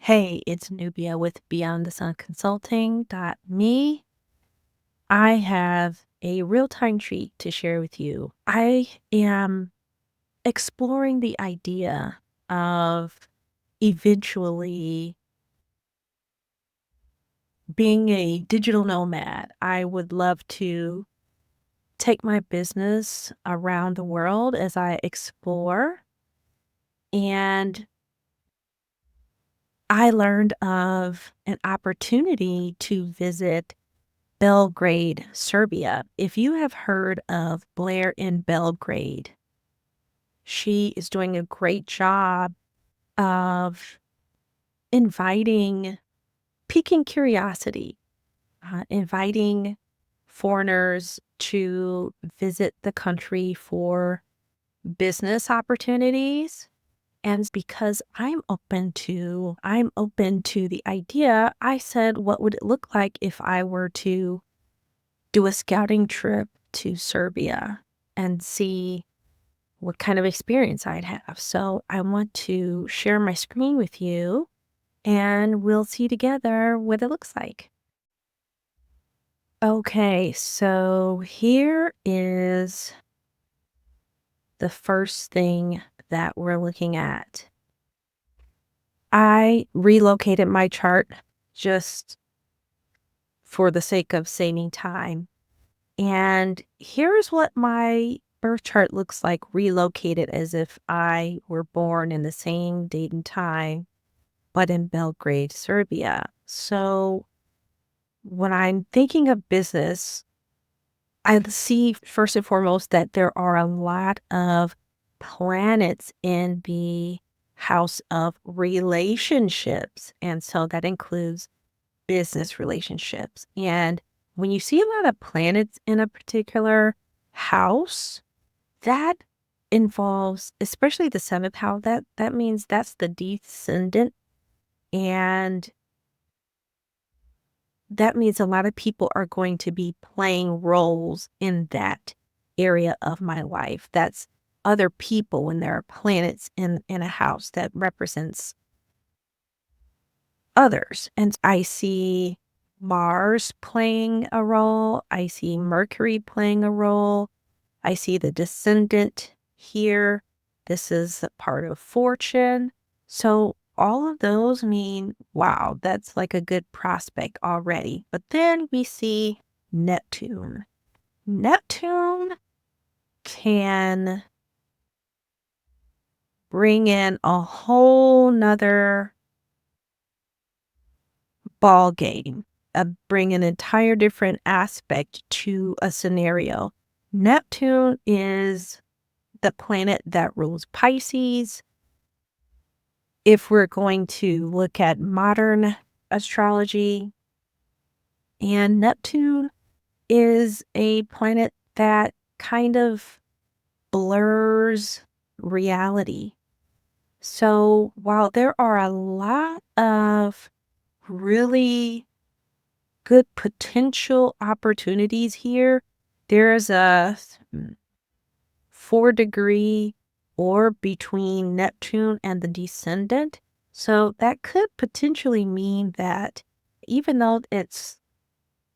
Hey, it's Nubia with Beyond the Sun Consulting.me. I have a real time treat to share with you. I am exploring the idea of eventually being a digital nomad. I would love to take my business around the world as I explore. And I learned of an opportunity to visit Belgrade, Serbia. If you have heard of Blair in Belgrade, she is doing a great job of inviting, piquing curiosity, inviting foreigners to visit the country for business opportunities. And because I'm open to the idea, I said, what would it look like if I were to do a scouting trip to Serbia and see what kind of experience I'd have. So I want to share my screen with you and we'll see together what it looks like. Okay, so here is the first thing that we're looking at. I relocated my chart just for the sake of saving time. And here's what my birth chart looks like relocated as if I were born in the same date and time, but in Belgrade, Serbia. So when I'm thinking of business, I see first and foremost that there are a lot of planets in the house of relationships. And so that includes business relationships. And when you see a lot of planets in a particular house, that involves, especially the seventh house, that means that's the descendant. And that means a lot of people are going to be playing roles in that area of my life. That's other people when there are planets in a house that represents others. And I see Mars playing a role. I see Mercury playing a role. I see the descendant here. This is a part of fortune. So all of those mean, wow, that's like a good prospect already. But then we see Neptune. Neptune can bring in a whole nother ball game, bring an entire different aspect to a scenario. Neptune is the planet that rules Pisces. If we're going to look at modern astrology, and Neptune is a planet that kind of blurs reality. So while there are a lot of really good potential opportunities here, there's a 4-degree orb between Neptune and the descendant. So that could potentially mean that even though it's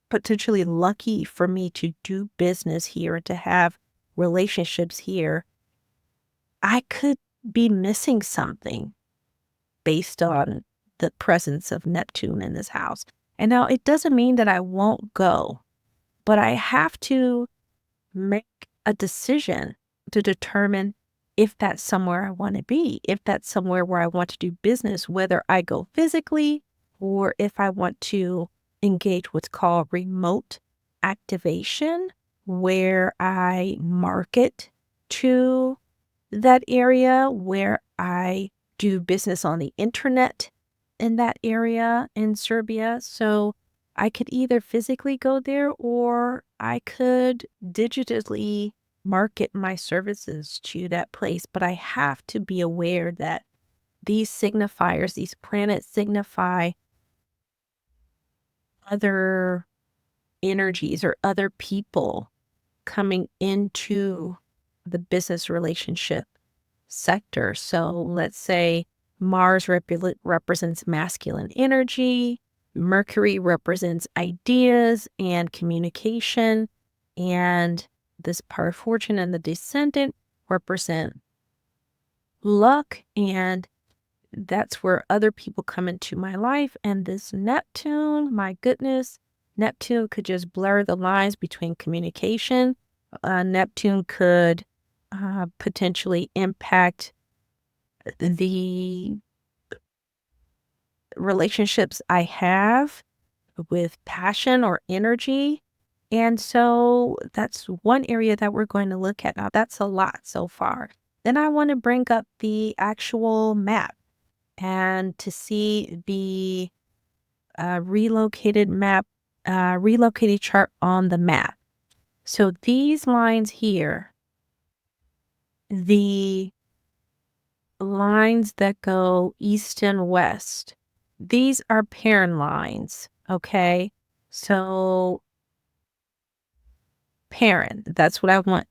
potentially lucky for me to do business here and to have relationships here, I could be missing something based on the presence of Neptune in this house. And now it doesn't mean that I won't go, but I have to make a decision to determine if that's somewhere I want to be, if that's somewhere where I want to do business, whether I go physically or if I want to engage what's called remote activation, where I market to that area, where I do business on the internet in that area in Serbia. So I could either physically go there or I could digitally market my services to that place. But I have to be aware that these signifiers, these planets signify other energies or other people coming into the business relationship sector. So let's say Mars represents masculine energy. Mercury represents ideas and communication. And this power of fortune and the descendant represent luck, and that's where other people come into my life. And this Neptune, my goodness, Neptune could just blur the lines between communication. Neptune could potentially impact the relationships I have with passion or energy. And so that's one area that we're going to look at. Now, that's a lot so far. Then I want to bring up the actual map and to see the relocated map, relocated chart on the map. So these lines here, the lines that go east and west, these are Paran lines, okay? So Paran, that's what I want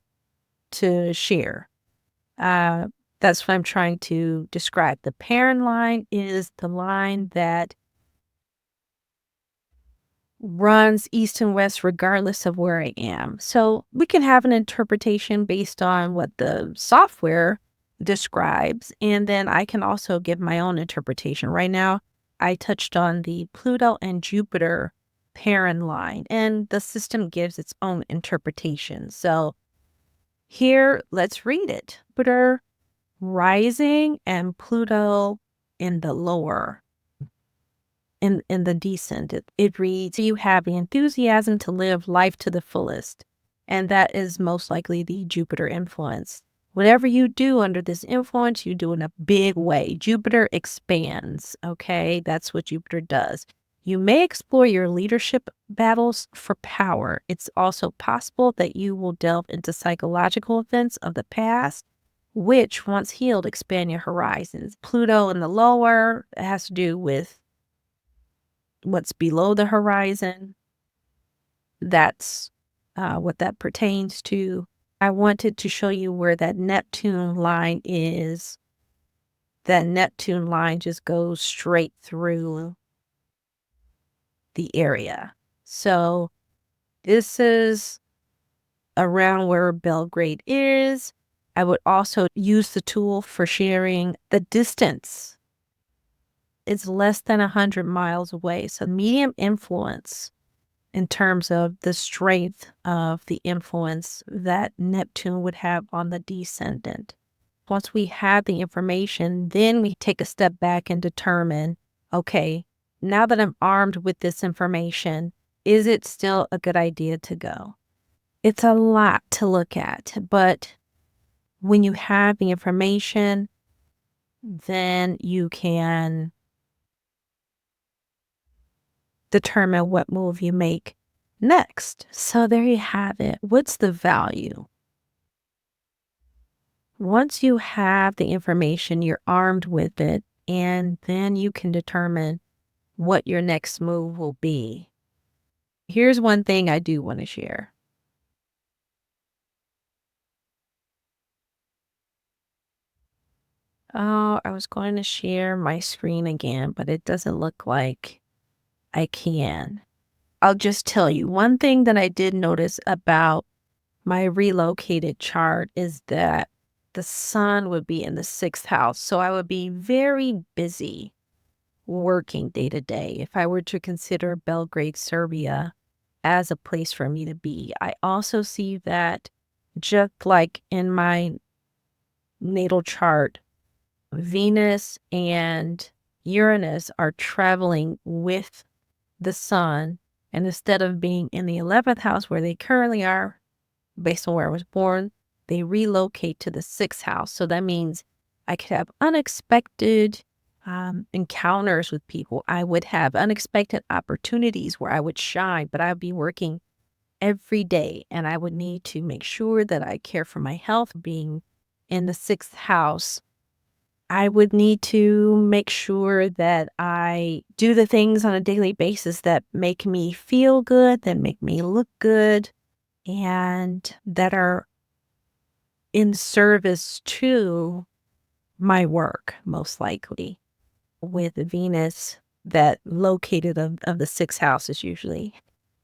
to share. That's what I'm trying to describe. The Paran line is the line that runs east and west regardless of where I am. So we can have an interpretation based on what the software describes, and then I can also give my own interpretation. Right now, I touched on the Pluto and Jupiter Paran line, and the system gives its own interpretation. So here, let's read it. Jupiter rising and Pluto in the lower. In the descent, it reads, you have the enthusiasm to live life to the fullest. And that is most likely the Jupiter influence. Whatever you do under this influence, you do in a big way. Jupiter expands, okay? That's what Jupiter does. You may explore your leadership battles for power. It's also possible that you will delve into psychological events of the past, which, once healed, expand your horizons. Pluto in the lower has to do with what's below the horizon. That's what that pertains to. I wanted to show you where that Neptune line is. That Neptune line just goes straight through the area. So this is around where Belgrade is. I would also use the tool for sharing the distance. It's less than 100 miles away. So medium influence in terms of the strength of the influence that Neptune would have on the descendant. Once we have the information, then we take a step back and determine, okay, now that I'm armed with this information, is it still a good idea to go? It's a lot to look at, but when you have the information, then you can determine what move you make next. So there you have it. What's the value? Once you have the information, you're armed with it, and then you can determine what your next move will be. Here's one thing I do want to share. Oh, I was going to share my screen again, but it doesn't look like I can. I'll just tell you one thing that I did notice about my relocated chart is that the sun would be in the 6th house. So I would be very busy working day to day if I were to consider Belgrade, Serbia as a place for me to be. I also see that just like in my natal chart, Venus and Uranus are traveling with the sun. And instead of being in the 11th house where they currently are, based on where I was born, they relocate to the 6th house. So that means I could have unexpected encounters with people. I would have unexpected opportunities where I would shine, but I'd be working every day and I would need to make sure that I care for my health. Being in the 6th house, I would need to make sure that I do the things on a daily basis that make me feel good, that make me look good, and that are in service to my work, most likely, with Venus that located of the sixth house is usually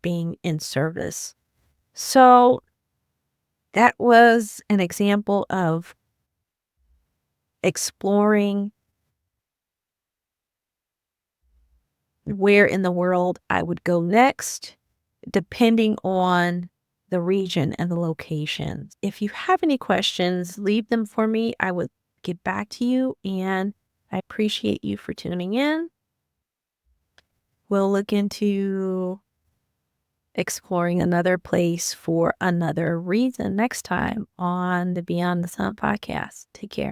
being in service. So that was an example of exploring where in the world I would go next, depending on the region and the location. If you have any questions, leave them for me. I would get back to you, and I appreciate you for tuning in. We'll look into exploring another place for another reason next time on the Beyond the Sun podcast. Take care.